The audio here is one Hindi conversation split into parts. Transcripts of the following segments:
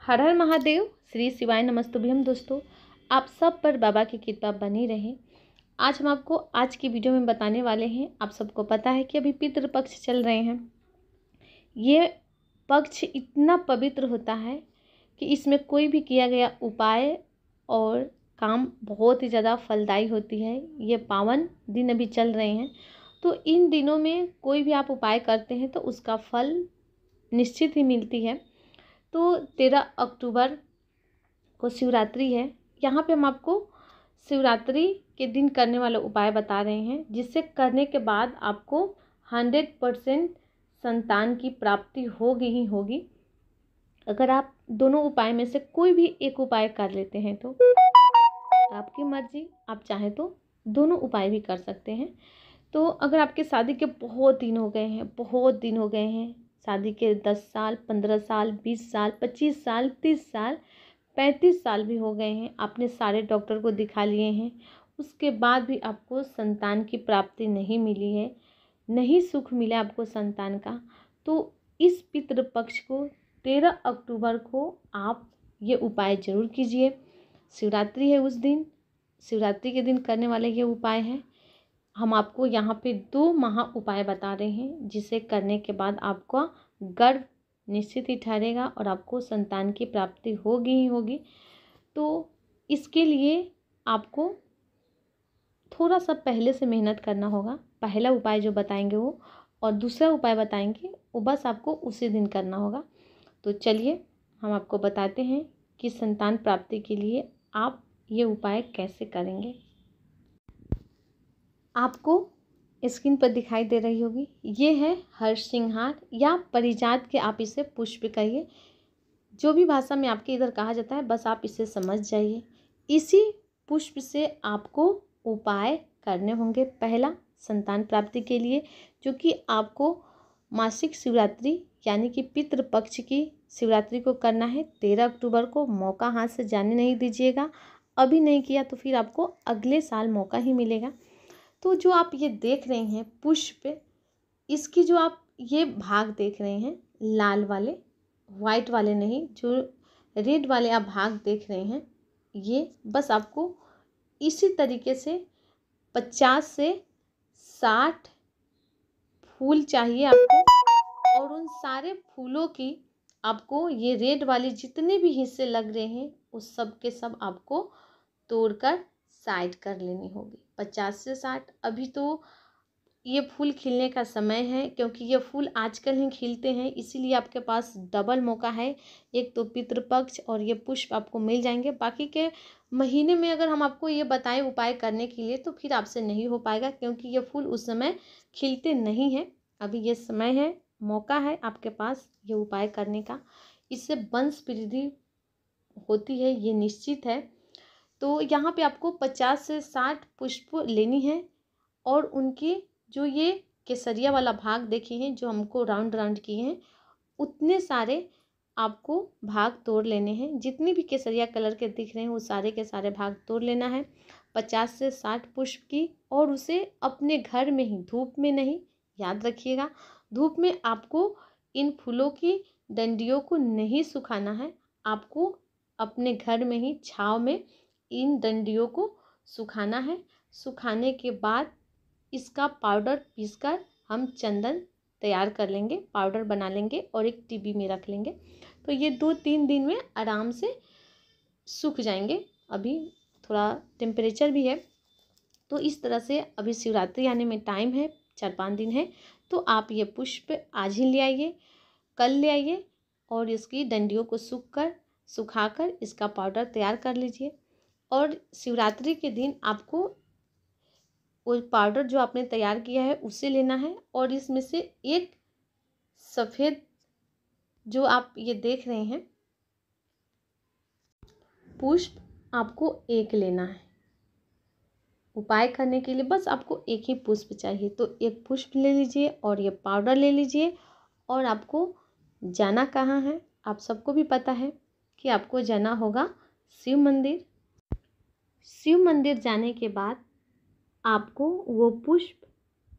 हर हर महादेव, श्री शिवाय नमस्तुभ्यम। दोस्तों, आप सब पर बाबा की कृपा बनी रहे। आज हम आपको आज की वीडियो में बताने वाले हैं। आप सबको पता है कि अभी पितृपक्ष चल रहे हैं। ये पक्ष इतना पवित्र होता है कि इसमें कोई भी किया गया उपाय और काम बहुत ही ज़्यादा फलदायी होती है। ये पावन दिन अभी चल रहे हैं, तो इन दिनों में कोई भी आप उपाय करते हैं तो उसका फल निश्चित ही मिलती है। तो 13 अक्टूबर को शिवरात्रि है। यहाँ पे हम आपको शिवरात्रि के दिन करने वाले उपाय बता रहे हैं, जिससे करने के बाद आपको 100% संतान की प्राप्ति होगी ही होगी। अगर आप दोनों उपाय में से कोई भी एक उपाय कर लेते हैं तो आपकी मर्जी, आप चाहें तो दोनों उपाय भी कर सकते हैं। तो अगर आपके शादी के बहुत दिन हो गए हैं, शादी के 10 साल, 15 साल, 20 साल, 25 साल, 30 साल, 35 साल भी हो गए हैं, आपने सारे डॉक्टर को दिखा लिए हैं, उसके बाद भी आपको संतान की प्राप्ति नहीं मिली है, नहीं सुख मिला आपको संतान का, तो इस पितृपक्ष को 13 अक्टूबर को आप ये उपाय ज़रूर कीजिए। शिवरात्रि है उस दिन, शिवरात्रि के दिन करने वाले ये उपाय हैं। हम आपको यहाँ पे 2 महा उपाय बता रहे हैं, जिसे करने के बाद आपका गर्भ निश्चित ही ठहरेगा और आपको संतान की प्राप्ति होगी ही होगी। तो इसके लिए आपको थोड़ा सा पहले से मेहनत करना होगा। पहला उपाय जो बताएंगे वो, और दूसरा उपाय बताएंगे वो बस आपको उसी दिन करना होगा। तो चलिए हम आपको बताते हैं कि संतान प्राप्ति के लिए आप ये उपाय कैसे करेंगे। आपको स्क्रीन पर दिखाई दे रही होगी, ये है हरसिंहार या परिजात के, आप इसे पुष्प कहिए, जो भी भाषा में आपके इधर कहा जाता है, बस आप इसे समझ जाइए। इसी पुष्प से आपको उपाय करने होंगे। पहला, संतान प्राप्ति के लिए, जो कि आपको मासिक शिवरात्रि यानी कि पितृपक्ष की शिवरात्रि को करना है 13 अक्टूबर को। मौका हाथ से जाने नहीं दीजिएगा। अभी नहीं किया तो फिर आपको अगले साल मौका ही मिलेगा। तो जो आप ये देख रहे हैं पुष्प, इसकी जो आप ये भाग देख रहे हैं, लाल वाले, वाइट वाले नहीं, जो रेड वाले आप भाग देख रहे हैं, ये बस आपको इसी तरीके से 50 से 60 फूल चाहिए आपको। और उन सारे फूलों की आपको ये रेड वाले जितने भी हिस्से लग रहे हैं, उस सब के सब आपको तोड़कर साइड कर लेनी होगी। 50 से 60। अभी तो ये फूल खिलने का समय है, क्योंकि ये फूल आजकल ही खिलते हैं, इसीलिए आपके पास डबल मौका है। एक तो पितृपक्ष और ये पुष्प आपको मिल जाएंगे। बाकी के महीने में अगर हम आपको ये बताएं उपाय करने के लिए, तो फिर आपसे नहीं हो पाएगा, क्योंकि ये फूल उस समय खिलते नहीं हैं। अभी ये समय है, मौका है आपके पास ये उपाय करने का। इससे वंश वृद्धि होती है, ये निश्चित है। तो यहाँ पे आपको 50 से 60 पुष्प लेनी है, और उनके जो ये केसरिया वाला भाग देखे हैं, जो हमको राउंड राउंड किए हैं, उतने सारे आपको भाग तोड़ लेने हैं। जितने भी केसरिया कलर के दिख रहे हैं वो सारे के सारे भाग तोड़ लेना है, 50 से 60 पुष्प की। और उसे अपने घर में ही, धूप में नहीं, याद रखिएगा, धूप में आपको इन फूलों की डंडियों को नहीं सुखाना है। आपको अपने घर में ही छाँव में इन डंडियों को सुखाना है। सुखाने के बाद इसका पाउडर पीसकर हम चंदन तैयार कर लेंगे, पाउडर बना लेंगे और एक डिब्बी में रख लेंगे। तो ये 2-3 दिन में आराम से सूख जाएंगे। अभी थोड़ा टेम्परेचर भी है, तो इस तरह से अभी शिवरात्रि आने में टाइम है, 4-5 दिन है। तो आप ये पुष्प आज ही ले आइए, कल ले आइए, और इसकी डंडियों को सुखाकर इसका पाउडर तैयार कर लीजिए। और शिवरात्रि के दिन आपको वो पाउडर जो आपने तैयार किया है उसे लेना है, और इसमें से एक सफ़ेद जो आप ये देख रहे हैं पुष्प, आपको एक लेना है। उपाय करने के लिए बस आपको एक ही पुष्प चाहिए, तो एक पुष्प ले लीजिए और ये पाउडर ले लीजिए। और आपको जाना कहाँ है, आप सबको भी पता है कि आपको जाना होगा शिव मंदिर। शिव मंदिर जाने के बाद आपको वो पुष्प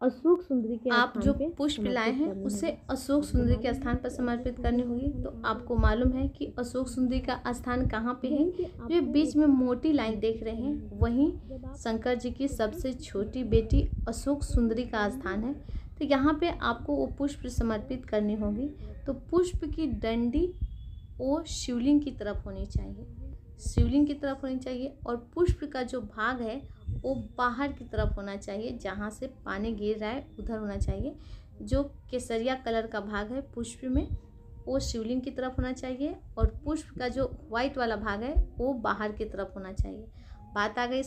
अशोक सुंदरी के आप जो पुष्प लाए हैं उसे अशोक सुंदरी के स्थान पर समर्पित करनी होगी। तो आपको मालूम है कि अशोक सुंदरी का स्थान कहाँ पे है। जो बीच में मोटी लाइन देख रहे हैं वहीं शंकर जी की सबसे छोटी बेटी अशोक सुंदरी का स्थान है। तो यहाँ पे आपको वो पुष्प समर्पित करनी होगी। तो पुष्प की डंडी वो शिवलिंग की तरफ होनी चाहिए, शिवलिंग की तरफ होनी चाहिए। और पुष्प का जो भाग है वो बाहर की तरफ होना चाहिए, जहाँ से पानी गिर रहा है उधर होना चाहिए। जो केसरिया कलर का भाग है पुष्प में वो शिवलिंग की तरफ होना चाहिए, और पुष्प का जो वाइट वाला भाग है वो बाहर की तरफ होना चाहिए। बात आ गई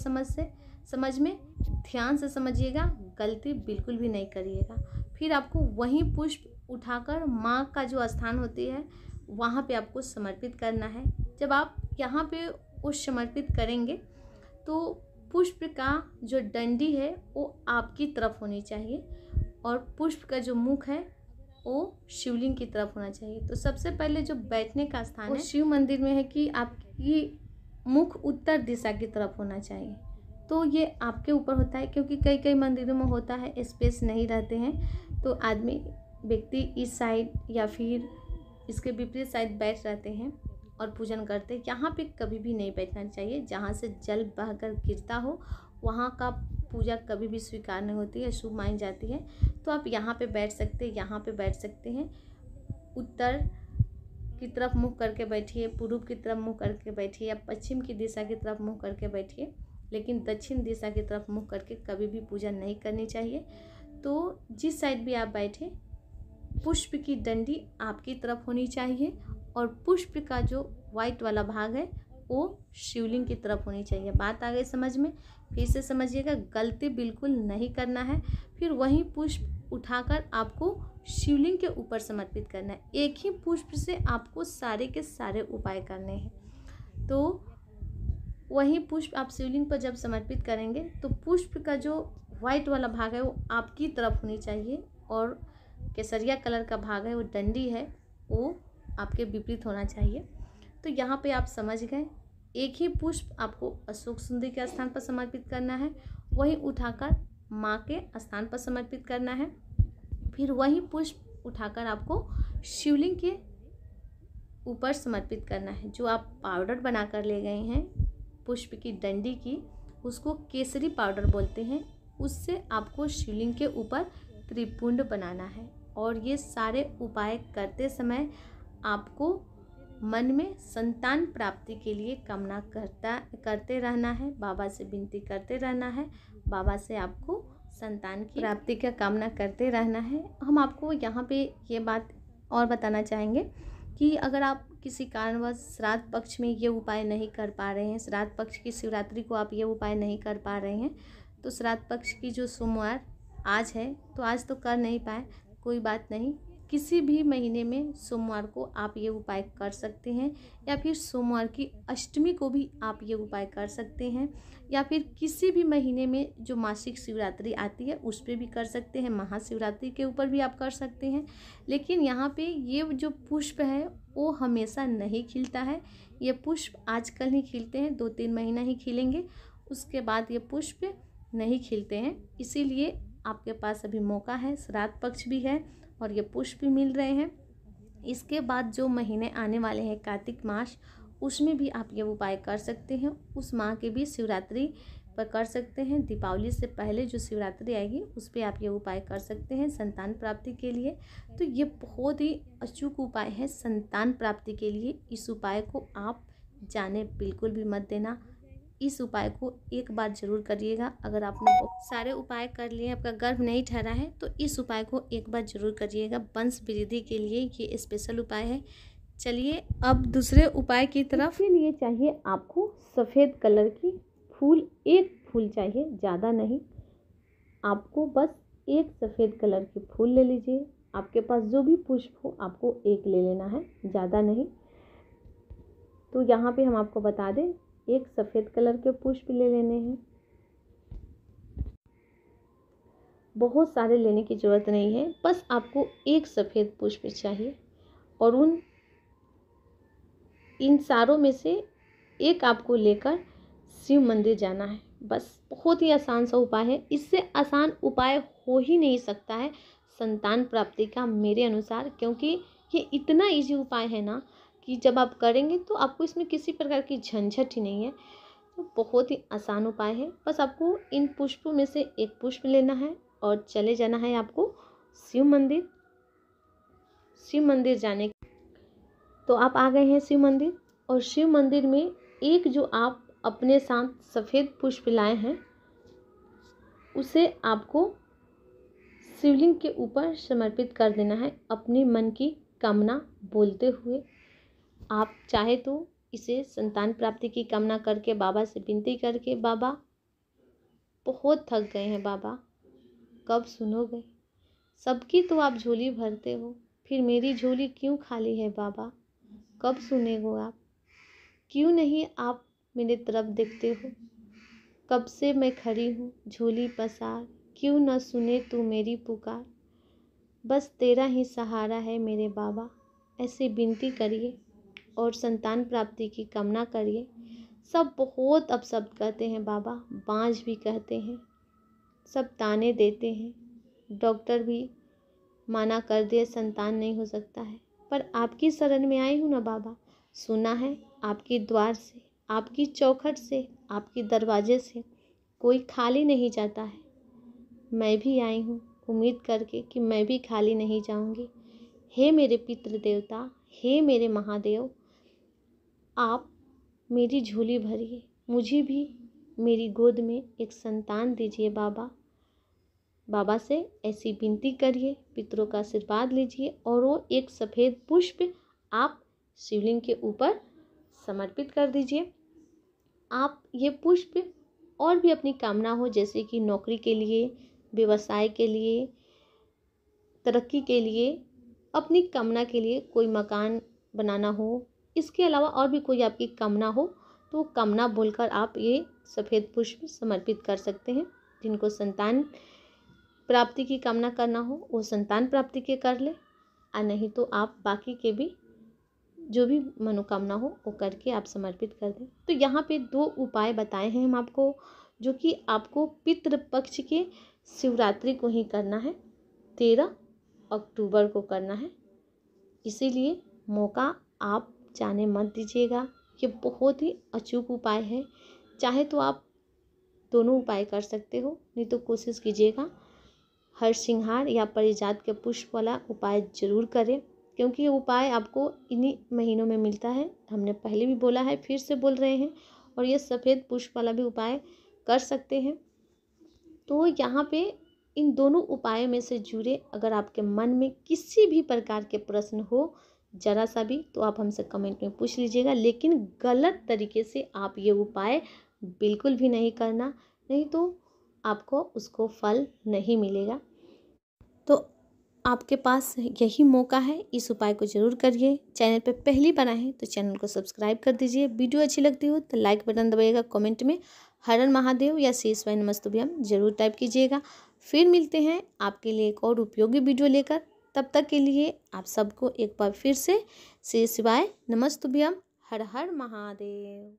समझ में? ध्यान से समझिएगा, गलती बिल्कुल भी नहीं करिएगा। फिर आपको वही पुष्प उठाकर माँ का जो स्थान होती है वहाँ पे आपको समर्पित करना है। जब आप यहाँ पे उस समर्पित करेंगे तो पुष्प का जो डंडी है वो आपकी तरफ होनी चाहिए, और पुष्प का जो मुख है वो शिवलिंग की तरफ होना चाहिए। तो सबसे पहले जो बैठने का स्थान है शिव मंदिर में है कि आपकी मुख उत्तर दिशा की तरफ होना चाहिए। तो ये आपके ऊपर होता है, क्योंकि कई मंदिरों में होता है स्पेस नहीं रहते हैं तो व्यक्ति इस साइड या फिर इसके विपरीत साइड बैठ रहते हैं और पूजन करते हैं। यहाँ पे कभी भी नहीं बैठना चाहिए। जहाँ से जल बहकर गिरता हो वहाँ का पूजा कभी भी स्वीकार नहीं होती है, शुभ मानी जाती है। तो आप यहाँ पे बैठ सकते हैं, यहाँ पे बैठ सकते हैं। उत्तर की तरफ मुँह करके बैठिए, पूर्व की तरफ मुँह करके बैठिए, या पश्चिम की दिशा की तरफ मुँह करके बैठिए, लेकिन दक्षिण दिशा की तरफ मुँह करके कभी भी पूजा नहीं करनी चाहिए। तो जिस साइड भी आप बैठे पुष्प की डंडी आपकी तरफ होनी चाहिए, और पुष्प का जो वाइट वाला भाग है वो शिवलिंग की तरफ होनी चाहिए। बात आ गई समझ में? फिर से समझिएगा, गलती बिल्कुल नहीं करना है। फिर वही पुष्प उठाकर आपको शिवलिंग के ऊपर समर्पित करना है। एक ही पुष्प से आपको सारे के सारे उपाय करने हैं। तो वही पुष्प आप शिवलिंग पर जब समर्पित करेंगे तो पुष्प का जो वाइट वाला भाग है वो आपकी तरफ होनी चाहिए, और केसरिया कलर का भाग है वो डंडी है वो आपके विपरीत होना चाहिए। तो यहाँ पे आप समझ गए, एक ही पुष्प आपको अशोक सुंदरी के स्थान पर समर्पित करना है, वही उठाकर माँ के स्थान पर समर्पित करना है। फिर वही पुष्प उठाकर आपको शिवलिंग के ऊपर समर्पित करना है। जो आप पाउडर बना कर ले गए हैं पुष्प की डंडी की, उसको केसरी पाउडर बोलते हैं, उससे आपको शिवलिंग के ऊपर त्रिपुंड बनाना है। और ये सारे उपाय करते समय आपको मन में संतान प्राप्ति के लिए कामना करते रहना है, बाबा से विनती करते रहना है, बाबा से आपको संतान की प्राप्ति का कामना करते रहना है। हम आपको यहाँ पे ये बात और बताना चाहेंगे कि अगर आप किसी कारणवश श्राद्ध पक्ष में ये उपाय नहीं कर पा रहे हैं, श्राद्ध पक्ष की शिवरात्रि को आप ये उपाय नहीं कर पा रहे हैं, तो श्राद्ध पक्ष की जो सोमवार आज है तो आज तो कर नहीं पाए, कोई बात नहीं। किसी भी महीने में सोमवार को आप ये उपाय कर सकते हैं, या फिर सोमवार की अष्टमी को भी आप ये उपाय कर सकते हैं, या फिर किसी भी महीने में जो मासिक शिवरात्रि आती है उस पर भी कर सकते हैं, महाशिवरात्रि के ऊपर भी आप कर सकते हैं। लेकिन यहाँ पे ये जो पुष्प है वो हमेशा नहीं खिलता है। ये पुष्प आजकल ही खिलते हैं, 2-3 महीना ही खिलेंगे, उसके बाद ये पुष्प नहीं खिलते हैं। इसीलिए आपके पास अभी मौका है, श्राद्ध पक्ष भी है और ये पुष्प भी मिल रहे हैं। इसके बाद जो महीने आने वाले हैं कार्तिक मास, उसमें भी आप ये उपाय कर सकते हैं। उस माह के भी शिवरात्रि पर कर सकते हैं। दीपावली से पहले जो शिवरात्रि आएगी उस पर आप ये उपाय कर सकते हैं संतान प्राप्ति के लिए। तो ये बहुत ही अचूक उपाय है संतान प्राप्ति के लिए। इस उपाय को आप जाने बिल्कुल भी मत देना। इस उपाय को एक बार जरूर करिएगा। अगर आपने सारे उपाय कर लिए, आपका गर्भ नहीं ठहरा है, तो इस उपाय को एक बार जरूर करिएगा। वंश वृद्धि के लिए ये स्पेशल उपाय है। चलिए अब दूसरे उपाय की तरफ। इसके लिए चाहिए आपको सफ़ेद कलर की फूल, एक फूल चाहिए, ज़्यादा नहीं। आपको बस एक सफ़ेद कलर की फूल ले लीजिए। आपके पास जो भी पुष्प हो आपको एक ले लेना है, ज़्यादा नहीं। तो यहाँ पे हम आपको बता दें, एक सफ़ेद कलर के पुष्प ले लेने हैं। बहुत सारे लेने की ज़रूरत नहीं है, बस आपको एक सफ़ेद पुष्प चाहिए। और इन सारों में से एक आपको लेकर शिव मंदिर जाना है। बस बहुत ही आसान सा उपाय है। इससे आसान उपाय हो ही नहीं सकता है संतान प्राप्ति का मेरे अनुसार, क्योंकि ये इतना इजी उपाय है ना कि जब आप करेंगे तो आपको इसमें किसी प्रकार की झंझट ही नहीं है। तो बहुत ही आसान उपाय है। बस आपको इन पुष्पों में से एक पुष्प लेना है और चले जाना है आपको शिव मंदिर। शिव मंदिर जाने तो आप आ गए हैं शिव मंदिर, और शिव मंदिर में एक जो आप अपने साथ सफ़ेद पुष्प लाए हैं उसे आपको शिवलिंग के ऊपर समर्पित कर देना है अपनी मन की कामना बोलते हुए। आप चाहे तो इसे संतान प्राप्ति की कामना करके बाबा से विनती करके, बाबा बहुत थक गए हैं बाबा, कब सुनोगे, सबकी तो आप झोली भरते हो, फिर मेरी झोली क्यों खाली है बाबा, कब सुनेगो आप, क्यों नहीं आप मेरे तरफ देखते हो, कब से मैं खड़ी हूँ झोली पसार, क्यों न सुने तू मेरी पुकार, बस तेरा ही सहारा है मेरे बाबा। ऐसी विनती करिए और संतान प्राप्ति की कामना करिए। सब बहुत अपशब्द कहते हैं बाबा, बांझ भी कहते हैं, सब ताने देते हैं, डॉक्टर भी माना कर दिए संतान नहीं हो सकता है, पर आपकी शरण में आई हूँ ना बाबा, सुना है आपके द्वार से, आपकी चौखट से, आपके दरवाजे से कोई खाली नहीं जाता है। मैं भी आई हूँ उम्मीद करके कि मैं भी खाली नहीं जाऊँगी। हे मेरे पितृ देवता, हे मेरे महादेव, आप मेरी झोली भरिए, मुझे भी मेरी गोद में एक संतान दीजिए बाबा। बाबा से ऐसी विनती करिए, पितरों का आशीर्वाद लीजिए, और वो एक सफ़ेद पुष्प आप शिवलिंग के ऊपर समर्पित कर दीजिए। आप ये पुष्प और भी अपनी कामना हो, जैसे कि नौकरी के लिए, व्यवसाय के लिए, तरक्की के लिए, अपनी कामना के लिए, कोई मकान बनाना हो, इसके अलावा और भी कोई आपकी कामना हो तो कामना बोलकर आप ये सफ़ेद पुष्प समर्पित कर सकते हैं। जिनको संतान प्राप्ति की कामना करना हो वो संतान प्राप्ति के कर ले, और नहीं तो आप बाकी के भी जो भी मनोकामना हो वो करके आप समर्पित कर दें। तो यहाँ पे 2 उपाय बताए हैं हम आपको, जो कि आपको पितृपक्ष के शिवरात्रि को ही करना है, 13 अक्टूबर को करना है। इसीलिए मौका आप जाने मत दीजिएगा। ये बहुत ही अचूक उपाय है। चाहे तो आप दोनों उपाय कर सकते हो, नहीं तो कोशिश कीजिएगा हरसिंहार या पारिजात के पुष्प वाला उपाय ज़रूर करें, क्योंकि ये उपाय आपको इन्हीं महीनों में मिलता है। हमने पहले भी बोला है, फिर से बोल रहे हैं, और ये सफ़ेद पुष्प वाला भी उपाय कर सकते हैं। तो यहाँ पे इन दोनों उपायों में से जुड़े अगर आपके मन में किसी भी प्रकार के प्रश्न हो ज़रा सा भी, तो आप हमसे कमेंट में पूछ लीजिएगा, लेकिन गलत तरीके से आप ये उपाय बिल्कुल भी नहीं करना, नहीं तो आपको उसको फल नहीं मिलेगा। तो आपके पास यही मौका है, इस उपाय को ज़रूर करिए। चैनल पे पहली बार आए हैं तो चैनल को सब्सक्राइब कर दीजिए। वीडियो अच्छी लगती हो तो लाइक बटन दबाइएगा, कमेंट में हर हर महादेव या श्री शिवाय नमस्तुभ्यम जरूर टाइप कीजिएगा। फिर मिलते हैं आपके लिए एक और उपयोगी वीडियो लेकर। तब तक के लिए आप सबको एक बार फिर से श्री शिवाय नमस्तुभ्यम, हर हर महादेव।